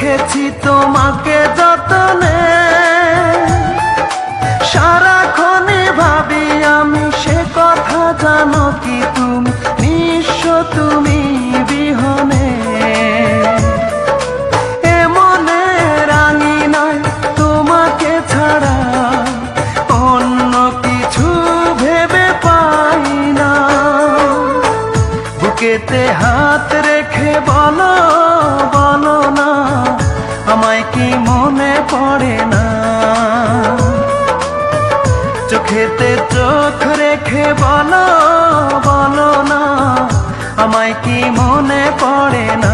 রেখেছি তোমাকে যতনে, সারাক্ষণই ভাবি আমি সে কথা, জানো কি তুমি নিঃস্ব তুমি বিহনে। এমনে রাঙি নয় তোমাকে ছাড়া অন্য কিছু ভেবে পাই না। বুকেতে হাত রেখে বলো বলো না, আমায় কি মনে পড়ে না। চোখেতে চোখ রেখে বলো বলো না, আমায় কি মনে পড়ে না।